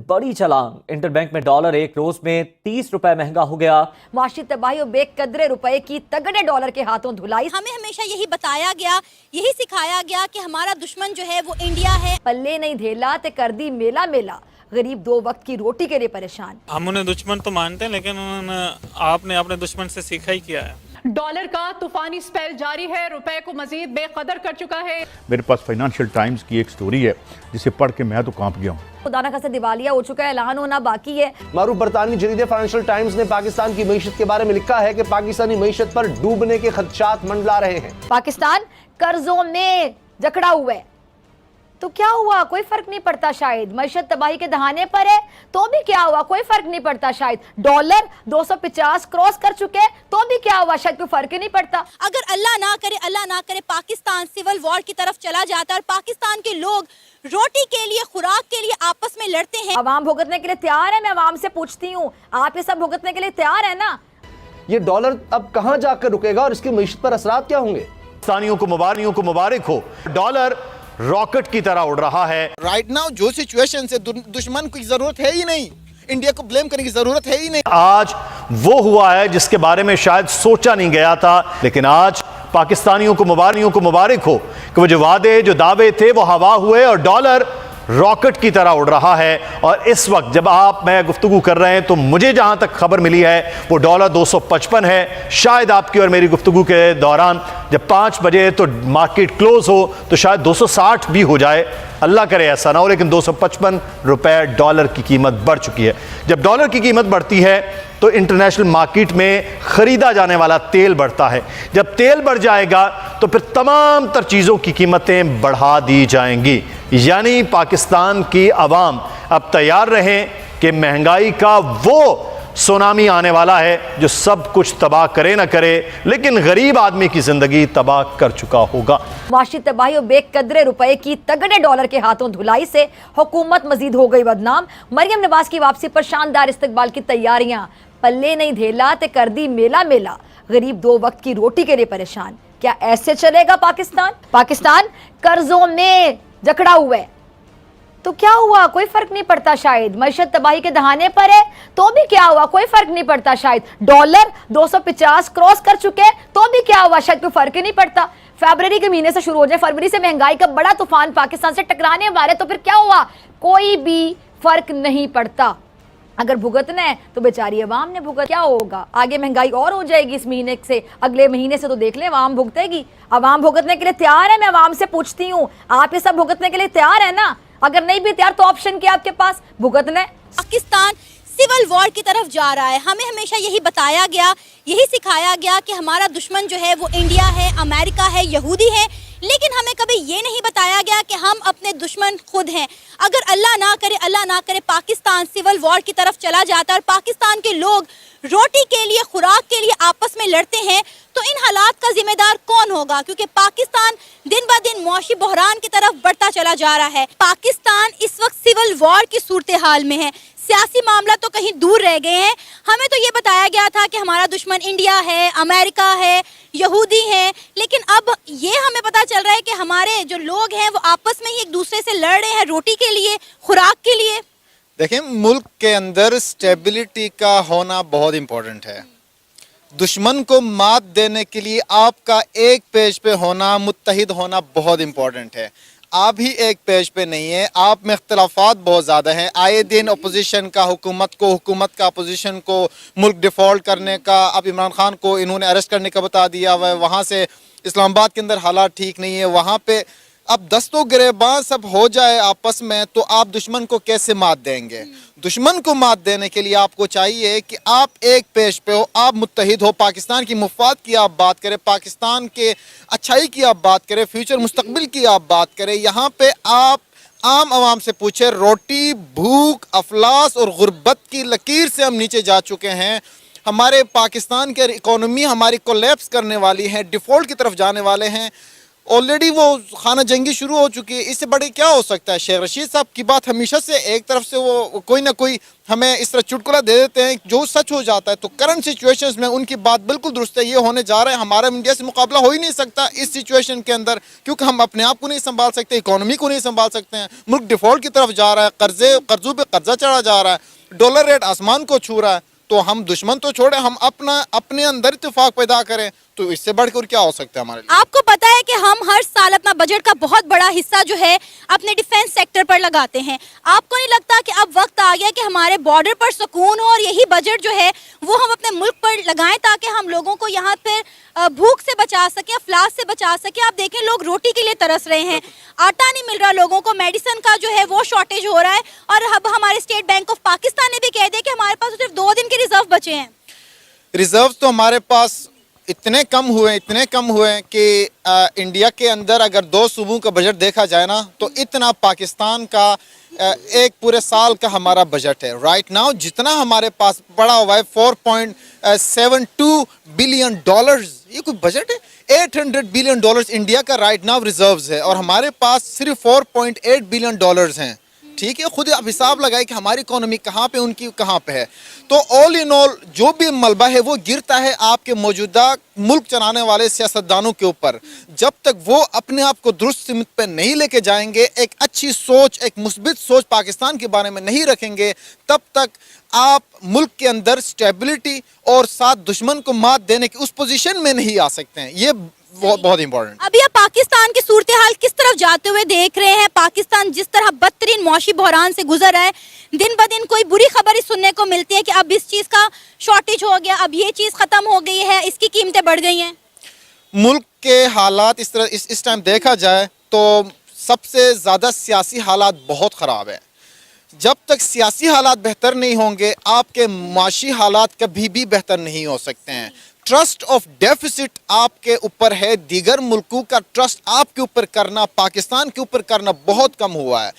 बड़ी छलांग, इंटरबैंक में डॉलर एक रोज में 30 रुपए महंगा हो गया। माशी तबाही और बेकदरे रुपए की तगड़े डॉलर के हाथों धुलाई। हमें हमेशा यही बताया गया, यही सिखाया गया कि हमारा दुश्मन जो है वो इंडिया है। पल्ले नहीं धेला ते कर दी मेला मेला, गरीब दो वक्त की रोटी के लिए परेशान। हम उन्हें दुश्मन तो मानते हैं, लेकिन आपने अपने दुश्मन से सीखा ही किया है। डॉलर का तूफानी स्पेल जारी है, रुपए को मजीद बेकदर कर चुका है। मेरे पास फाइनेंशियल टाइम्स की एक स्टोरी है जिसे पढ़ के मैं तो कांप गया हूँ। खुदा न खास्ता दिवालिया हो चुका है, ऐलान होना बाकी है। मारूफ बरतानवी जरीदे फाइनेंशियल टाइम्स ने पाकिस्तान की मईशत के बारे में लिखा है कि पाकिस्तानी मईशत पर डूबने के खदशात मंडला रहे हैं। पाकिस्तान कर्जों में जकड़ा हुआ है, तो क्या हुआ? कोई फर्क नहीं पड़ता शायद। मईशत तबाही के दहाने पर है तो भी क्या हुआ? कोई फर्क नहीं पड़ता शायद। डॉलर 250 क्रॉस कर चुके तो भी क्या हुआ? शायद कोई फर्क ही नहीं पड़ता। अगर अल्लाह ना करे पाकिस्तान सिविल वॉर की तरफ चला जाता और पाकिस्तान के लोग रोटी के लिए, खुराक के लिए आपस में लड़ते हैं। अवाम भुगतने के लिए तैयार है? मैं अवाम से पूछती हूँ, आप ये सब भुगतने के लिए तैयार है ना? ये डॉलर अब कहां जाकर रुकेगा और इसकी मईशत पर असरात क्या होंगे? पाकिस्तानियों को मुबारक हो, डॉलर रॉकेट की तरह उड़ रहा है। राइट नाउ जो सिचुएशन से दुश्मन की जरूरत है ही नहीं, इंडिया को ब्लेम करने की जरूरत है ही नहीं। आज वो हुआ है जिसके बारे में शायद सोचा नहीं गया था, लेकिन आज पाकिस्तानियों को मुबारक हो कि वो जो वादे, जो दावे थे वो हवा हुए और डॉलर रॉकेट की तरह उड़ रहा है। और इस वक्त जब मैं गुफ्तगू कर रहे हैं तो मुझे जहां तक खबर मिली है वो डॉलर 255 है। शायद आपकी और मेरी गुफ्तगू के दौरान जब 5 बजे तो मार्केट क्लोज हो तो शायद 260 भी हो जाए, अल्लाह करे ऐसा ना हो, लेकिन 255 रुपए डॉलर की कीमत बढ़ चुकी है। जब डॉलर की कीमत बढ़ती है तो इंटरनेशनल मार्केट में खरीदा जाने वाला तेल बढ़ता है। जब तेल बढ़ जाएगा तो फिर तमाम तर चीज़ों की कीमतें बढ़ा दी जाएंगी। यानी पाकिस्तान की आवाम अब तैयार रहें कि महंगाई का वो सुनामी आने वाला है जो सब कुछ तबाह करे ना करे, लेकिन गरीब आदमी की जिंदगी तबाह कर चुका होगा। माशी तबाही और बेकदरे रुपए की तगड़े डॉलर के हाथों धुलाई से हुकूमत मजीद हो गई बदनाम। मरियम नवाज की वापसी पर शानदार इस्तकबाल की तैयारियां। पल्ले नहीं धेला ते कर दी मेला मेला, गरीब दो वक्त की रोटी के लिए परेशान। क्या ऐसे चलेगा पाकिस्तान? पाकिस्तान कर्जों में जकड़ा हुआ है, तो क्या हुआ? कोई फर्क नहीं पड़ता शायद। मईशत तबाही के दहाने पर है तो भी क्या हुआ? कोई फर्क नहीं पड़ता शायद। डॉलर 250 क्रॉस कर चुके तो भी क्या हुआ? शायद कोई फर्क ही नहीं पड़ता। फरवरी के महीने से शुरू हो जाए, फरवरी से महंगाई का बड़ा तूफान पाकिस्तान से टकराने वाले, तो फिर क्या हुआ? कोई भी फर्क नहीं पड़ता। अगर भुगतना है तो बेचारी अवाम ने भुगत, क्या होगा? आगे महंगाई और हो जाएगी इस महीने से, अगले महीने से तो देख ले अवाम भुगतेगी। अवाम भुगतने के लिए तैयार है? मैं अवाम से पूछती हूँ, आप ये सब भुगतने के लिए तैयार है ना? अगर नहीं भी तैयार तो ऑप्शन क्या आपके पास? भुगतना है। पाकिस्तान सिविल वॉर की तरफ जा रहा है। हमें हमेशा यही बताया गया, यही सिखाया गया कि हमारा दुश्मन जो है वो इंडिया है, अमेरिका है, यहूदी है, लेकिन हमें कभी ये नहीं बताया गया कि हम अपने दुश्मन खुद हैं। अगर अल्लाह ना करे पाकिस्तान सिविल वॉर की तरफ चला जाता और पाकिस्तान के लोग रोटी के लिए, खुराक के लिए आपस में लड़ते हैं, तो इन हालात का जिम्मेदार कौन होगा? क्योंकि पाकिस्तान दिन ब दिन मुआशी बहरान की तरफ बढ़ता चला जा रहा है। पाकिस्तान इस वक्त सिविल वॉर की सूरत हाल में है। सियासी मामला तो कहीं दूर रह गए हैं। हमें तो ये बताया गया था कि हमारा दुश्मन इंडिया है, अमेरिका है, यहूदी है, लेकिन अब ये हमें पता चल रहा है कि हमारे जो लोग हैं वो आपस में ही एक दूसरे से लड़ रहे हैं रोटी के लिए, खुराक के लिए। देखें, मुल्क के अंदर स्टेबिलिटी का होना बहुत इम्पोर्टेंट है। दुश्मन को मात देने के लिए आपका एक पेज पे होना, मुत्तहिद होना बहुत इम्पोर्टेंट है। आप ही एक पेज पे नहीं है, आप में इख्तलाफात बहुत ज़्यादा हैं। आए दिन अपोजिशन का हुकूमत का अपोजिशन को मुल्क डिफ़ॉल्ट करने का, अब इमरान खान को इन्होंने अरेस्ट करने का बता दिया हुआ है। वहाँ से इस्लामाबाद के अंदर हालात ठीक नहीं है, वहाँ पे अब दस्तों गिरेबान सब हो जाए आपस में, तो आप दुश्मन को कैसे मात देंगे? दुश्मन को मात देने के लिए आपको चाहिए कि आप एक पेज पे हो, आप मुत्तहिद हो, पाकिस्तान की मुफाद की आप बात करें, पाकिस्तान के अच्छाई की आप बात करें, फ्यूचर मुस्तकबिल की आप बात करें। यहाँ पे आप आम आवाम से पूछे, रोटी, भूख, अफलास और गुर्बत की लकीर से हम नीचे जा चुके हैं। हमारे पाकिस्तान के इकोनॉमी हमारी कोलैप्स करने वाली है, डिफ़ॉल्ट की तरफ जाने वाले हैं। ऑलरेडी वो खाना जंगी शुरू हो चुकी है, इससे बड़े क्या हो सकता है। शेख रशीद साहब की बात हमेशा से एक तरफ से वो कोई ना कोई हमें इस तरह चुटकुला दे देते हैं जो सच हो जाता है। तो करंट सिचुएशंस में उनकी बात बिल्कुल दुरुस्त है, ये होने जा रहा है। हमारा इंडिया से मुकाबला हो ही नहीं सकता इस सिचुएशन के अंदर, क्योंकि हम अपने आप को नहीं संभाल सकते, इकोनॉमी को नहीं संभाल सकते हैं। मुल्क डिफॉल्ट की तरफ जा रहा है, कर्जों पे कर्जा चढ़ा जा रहा है, डॉलर रेट आसमान को छू रहा है। तो हम दुश्मन तो छोड़े, हम अपने अंदर इत्तेफाक पैदा करें, तो इससे बढ़कर क्या हो सकता है हमारे लिए। आपको पता है कि हम हर साल अपना बजट का बहुत बड़ा हिस्सा जो है अपने डिफेंस सेक्टर पर लगाते हैं। आपको नहीं लगता कि अब वक्त आ गया कि हमारे बॉर्डर पर सुकून हो और यही बजट जो है वो हम अपने मुल्क पर लगाएं ताकि हम लोगों को यहाँ पर भूख से बचा सकें, अफलास से बचा सकें। आप देखें लोग रोटी के लिए तरस रहे हैं, आटा नहीं मिल रहा लोगों को, मेडिसिन का जो है वो शॉर्टेज हो रहा है। और अब हमारे स्टेट बैंक ऑफ पाकिस्तान ने भी कह दिया कि हमारे पास सिर्फ 2 दिन के रिजर्व बचे हैं। रिजर्व तो हमारे पास इतने कम हुए कि इंडिया के अंदर अगर 2 सूबों का बजट देखा जाए ना, तो इतना पाकिस्तान का एक पूरे साल का हमारा बजट है। राइट नाउ जितना हमारे पास पड़ा हुआ है 4.72 बिलियन डॉलर्स, ये कोई बजट है। 800 बिलियन डॉलर्स इंडिया का राइट नाउ रिजर्व्स है और हमारे पास सिर्फ 4.8 बिलियन डॉलर्स हैं। ठीक है, खुद आप हिसाब लगाए कि हमारी इकोनॉमी कहाँ पे, उनकी कहाँ पे है। तो ऑल इन ऑल जो भी मलबा है वो गिरता है आपके मौजूदा मुल्क चलाने वाले सियासतदानों के ऊपर। जब तक वो अपने आप को दुरुस्त सिमत पे नहीं लेके जाएंगे, एक अच्छी सोच, एक मुस्बित सोच पाकिस्तान के बारे में नहीं रखेंगे, तब तक आप मुल्क के अंदर स्टेबिलिटी और साथ दुश्मन को मात देने की उस पोजीशन में नहीं आ सकते हैं। ये बहुत इंपॉर्टेंट। अभी आप पाकिस्तान की सूरत हाल किस तरफ जाते हुए देख रहे हैं? पाकिस्तान जिस तरह बदतरीन मौशी बहरान से गुजर रहा है, दिन ब दिन कोई बुरी खबर ही सुनने को मिलती है कि अब इस चीज़ का शॉर्टेज हो गया, अब ये चीज़ ख़त्म हो गई है, इसकी कीमतें बढ़ गई हैं। मुल्क के हालात इस तरह इस टाइम देखा जाए तो सबसे ज़्यादा सियासी हालात बहुत ख़राब है। जब तक सियासी हालात बेहतर नहीं होंगे, आपके माशी हालात कभी भी बेहतर नहीं हो सकते हैं। ट्रस्ट ऑफ डेफिसिट आपके ऊपर है, दीगर मुल्कों का ट्रस्ट आपके ऊपर करना, पाकिस्तान के ऊपर करना बहुत कम हुआ है।